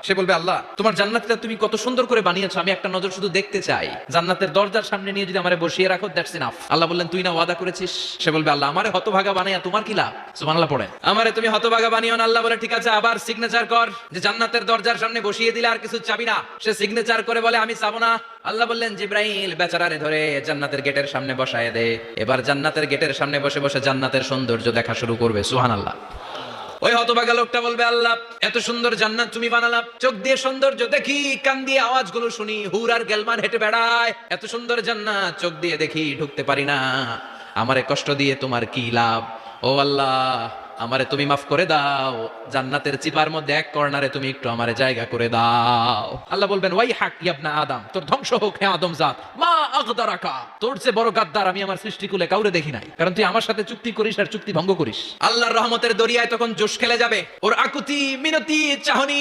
সে বলবে আল্লাহ তোমার জান্নাতটা তুমি কত সুন্দর করে বানিয়েছো, আমি একটা নজর শুধু দেখতে চাই। জান্নাতের দরজার সামনে নিয়ে যদি আমারে বসিয়ে রাখো, দ্যাটস ইনাফ। আল্লাহ বললেন তুই না ওয়াদা করেছিস। সে বলবে আল্লাহ আমারে হতভাগা বানাইয়া তোমার কি লাভ? সুবহানাল্লাহ পড়ে। আমারে তুমি হতভাগা বানিও না। আল্লাহ বলে ঠিক আছে, আবার সিগনেচার কর যে জান্নাতের দরজার সামনে বসিয়ে দিলে আর কিছু চাবি না। সে সিগনেচার করে বলে আমি চাবো না। আল্লাহ বললেন জিব্রাইল বেচারারে ধরে জান্নাতের গেটের সামনে বসায় দে। এবার জান্নাতের গেটের সামনে বসে বসে জান্নাতের সৌন্দর্য দেখা শুরু করবে। সুবহানাল্লাহ। ওই হতভাগা লোকটা বলবে আল্লাহ এত সুন্দর জান্নাত তুমি বানালা, চোখ দিয়ে সৌন্দর্য দেখি, কান দিয়ে আওয়াজগুলো শুনি, হুর আর গেলমান হেঁটে বেড়ায়, এত সুন্দর জান্নাত চোখ দিয়ে দেখি ঢুকতে পারি না, আমারে কষ্ট দিয়ে তোমার কি লাভ? ও আল্লাহ আমারে তুমি মাফ করে দাও, জান্নাতের চিপার মধ্যে এক কর্নারে তুমি একটু আমারে জায়গা করে দাও। আল্লাহ বলবেন ওয়াই হাক ইবনা আদম, তোর ধ্বংস হোক হে আদম জাত, মা আগদারাকা, তোর চেয়ে বড় গাদ্দার আমি আমার সৃষ্টিকুলে কাউরে দেখি নাই, কারণ তুই আমার সাথে চুক্তি করিস আর চুক্তি ভঙ্গ করিস। আল্লাহর রহমতের দরিয়ায় তখন জোশ খেলে যাবে, ওর আকুতি মিনতি চাহনি